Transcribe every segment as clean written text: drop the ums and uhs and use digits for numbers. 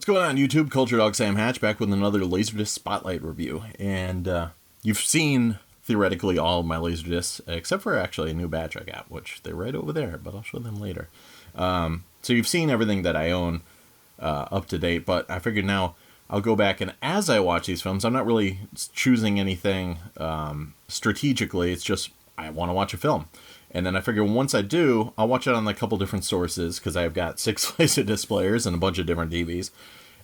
going on YouTube? Culturedog Sam Hatch back with another Laserdisc Spotlight review. And you've seen, theoretically, all of my Laserdiscs, except for actually a new batch I got, which they're right over there, but I'll show them later. So you've seen everything that I own up to date, but I figured now I'll go back, and as I watch these films, I'm not really choosing anything strategically. It's just I want to watch a film. And then I figure once I do, I'll watch it on a couple different sources, because I've got 6 Laserdisc players and a bunch of different DVs,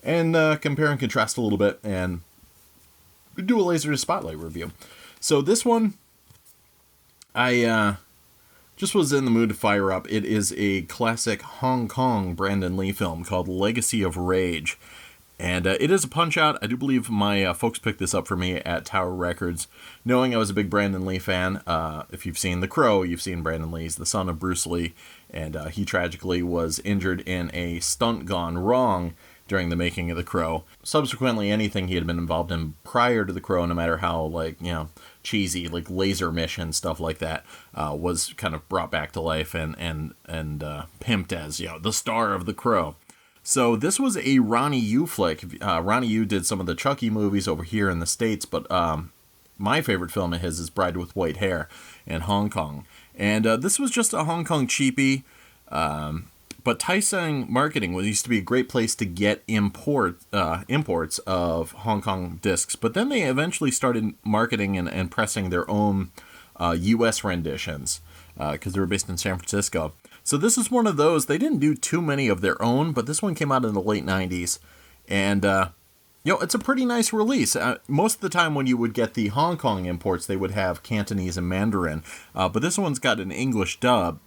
and compare and contrast a little bit, and do a Laserdisc Spotlight review. So this one, I just was in the mood to fire up. It is a classic Hong Kong Brandon Lee film called Legacy of Rage. And it is a punch-out. I do believe my folks picked this up for me at Tower Records, knowing I was a big Brandon Lee fan. If you've seen The Crow, you've seen Brandon Lee. He's the son of Bruce Lee, and he tragically was injured in a stunt gone wrong during the making of The Crow. Subsequently, anything he had been involved in prior to The Crow, no matter how, cheesy, like laser mission, stuff like that, was kind of brought back to life and pimped as, the star of The Crow. So this was a Ronny Yu flick. Ronny Yu did some of the Chucky movies over here in the States, but my favorite film of his is Bride with White Hair in Hong Kong. And this was just a Hong Kong cheapie, but Tai Seng Marketing used to be a great place to get imports of Hong Kong discs, but then they eventually started marketing and pressing their own U.S. renditions, because they were based in San Francisco. So this is one of those. They didn't do too many of their own, but this one came out in the late 90s. And, it's a pretty nice release. Most of the time when you would get the Hong Kong imports, they would have Cantonese and Mandarin. But this one's got an English dub.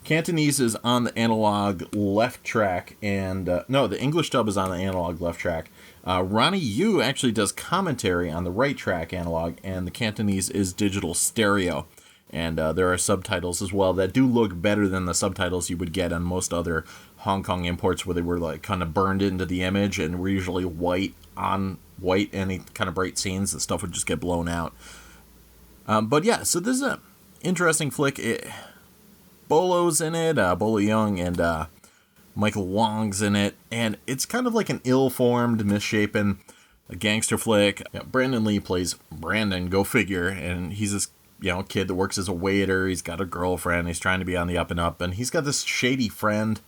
Cantonese is on the analog left track. And, the English dub is on the analog left track. Ronny Yu actually does commentary on the right track analog, and the Cantonese is digital stereo. And there are subtitles as well that do look better than the subtitles you would get on most other Hong Kong imports, where they were kind of burned into the image and were usually white on white. Any kind of bright scenes, the stuff would just get blown out. But yeah, so this is an interesting flick. Bolo's in it, Bolo Young, and Michael Wong's in it, and it's kind of like an ill-formed, misshapen gangster flick. Brandon Lee plays Brandon, go figure, and he's this kid that works as a waiter. He's got a girlfriend. He's trying to be on the up and up. And he's got this shady friend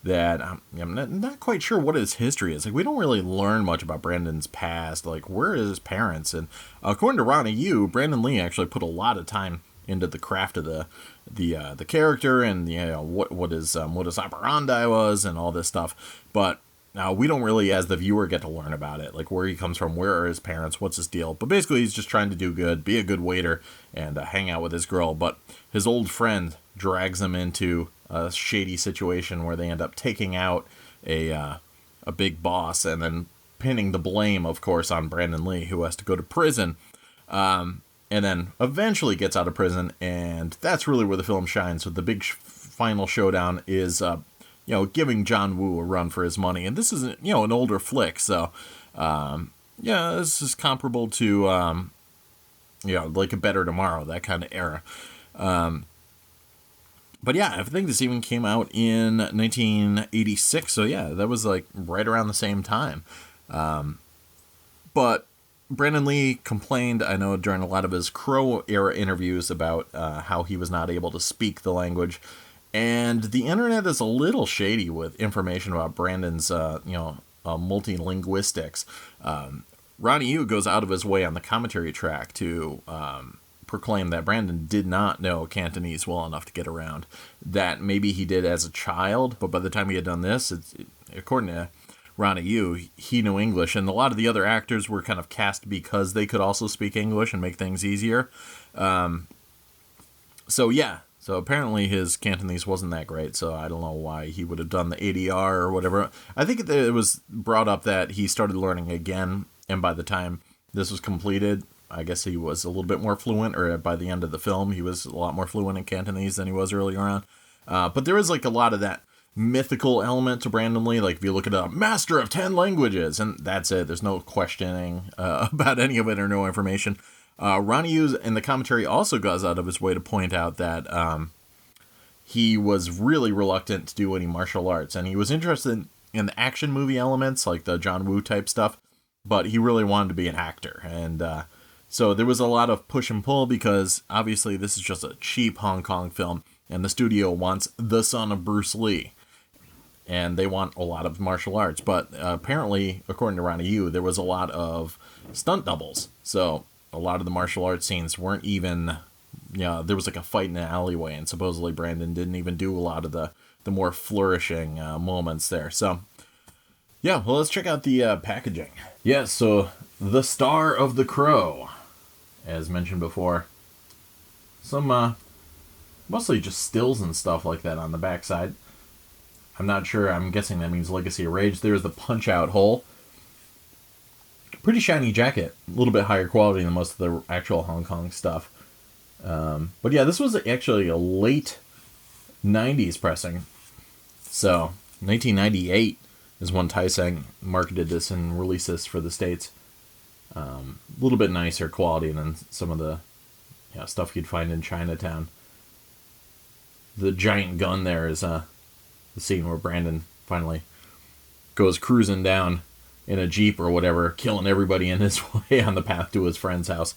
that I'm not quite sure what his history is. We don't really learn much about Brandon's past. Where are his parents? And according to Ronny Yu, Brandon Lee actually put a lot of time into the craft of the character and what his operandi was and all this stuff. But now, we don't really, as the viewer, get to learn about it, where he comes from, where are his parents, what's his deal. But basically, he's just trying to do good, be a good waiter, and hang out with his girl. But his old friend drags him into a shady situation where they end up taking out a big boss and then pinning the blame, of course, on Brandon Lee, who has to go to prison. And then eventually gets out of prison, and that's really where the film shines. So the big final showdown is giving John Woo a run for his money. And this is, an older flick. So, this is comparable to, like A Better Tomorrow, that kind of era. But yeah, I think this even came out in 1986. So yeah, that was right around the same time. But Brandon Lee complained, I know, during a lot of his Crow era interviews about how he was not able to speak the language. And the internet is a little shady with information about Brandon's, multilinguistics. Ronny Yu goes out of his way on the commentary track to proclaim that Brandon did not know Cantonese well enough to get around. That maybe he did as a child, but by the time he had done this, according to Ronny Yu, he knew English. And a lot of the other actors were kind of cast because they could also speak English and make things easier. So apparently his Cantonese wasn't that great, so I don't know why he would have done the ADR or whatever. I think it was brought up that he started learning again, and by the time this was completed, I guess he was a little bit more fluent, or by the end of the film, he was a lot more fluent in Cantonese than he was earlier on. But there is a lot of that mythical element to Brandon Lee. If you look at a master of 10 languages, and that's it. There's no questioning about any of it or no information. Ronny Yu in the commentary also goes out of his way to point out that he was really reluctant to do any martial arts, and he was interested and the action movie elements, like the John Woo type stuff, but he really wanted to be an actor. And so there was a lot of push and pull because obviously this is just a cheap Hong Kong film, and the studio wants the son of Bruce Lee. And they want a lot of martial arts. But apparently, according to Ronny Yu, there was a lot of stunt doubles. So a lot of the martial arts scenes weren't even, there was like a fight in an alleyway, and supposedly Brandon didn't even do a lot of the more flourishing moments there. So, yeah, well, let's check out the packaging. Yeah, so the Star of the Crow, as mentioned before. Some, mostly just stills and stuff like that on the backside. I'm not sure, I'm guessing that means Legacy of Rage. There's the punch-out hole. Pretty shiny jacket. A little bit higher quality than most of the actual Hong Kong stuff. But yeah, this was actually a late 90s pressing. So, 1998 is when Tai Seng marketed this and released this for the States. A little bit nicer quality than some of the stuff you'd find in Chinatown. The giant gun there is the scene where Brandon finally goes cruising down in a Jeep or whatever, killing everybody in his way on the path to his friend's house.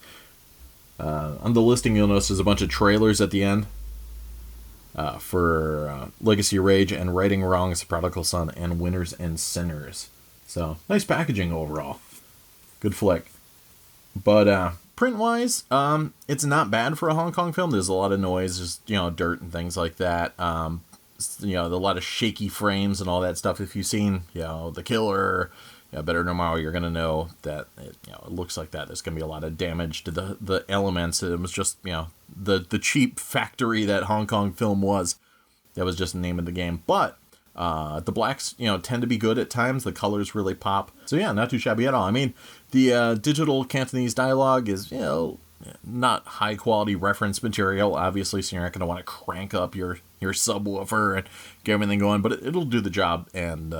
On the listing, you'll notice there's a bunch of trailers at the end for Legacy of Rage and Righting Wrongs, The Prodigal Son, and Winners and Sinners. So, nice packaging overall. Good flick. But print-wise, it's not bad for a Hong Kong film. There's a lot of noise, just, dirt and things like that. A lot of shaky frames and all that stuff. If you've seen, The Killer, Better Tomorrow, you're going to know that it looks like that. There's going to be a lot of damage to the elements. It was just, the cheap factory that Hong Kong film was. That was just the name of the game. But the blacks, tend to be good at times. The colors really pop. So yeah, not too shabby at all. I mean, the digital Cantonese dialogue is, not high quality reference material, obviously, so you're not going to want to crank up your subwoofer and get everything going, but it'll do the job. And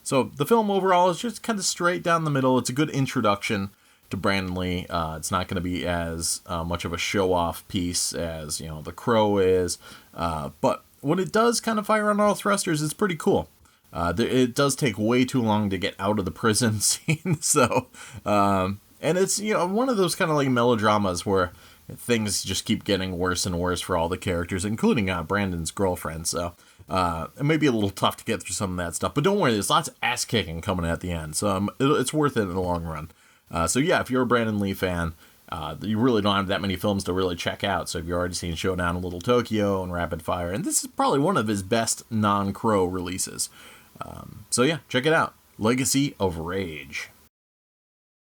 so the film overall is just kind of straight down the middle. It's a good introduction to Brandon Lee. It's not going to be as much of a show-off piece as, The Crow is, but when it does kind of fire on all thrusters, it's pretty cool. It does take way too long to get out of the prison scene, so, and it's, one of those kind of like melodramas where things just keep getting worse and worse for all the characters, including Brandon's girlfriend, so it may be a little tough to get through some of that stuff, but don't worry, there's lots of ass-kicking coming at the end, so it's worth it in the long run. So yeah, if you're a Brandon Lee fan, you really don't have that many films to really check out, so if you've already seen Showdown, Little Tokyo, and Rapid Fire, and this is probably one of his best non-Crow releases. So yeah, check it out. Legacy of Rage.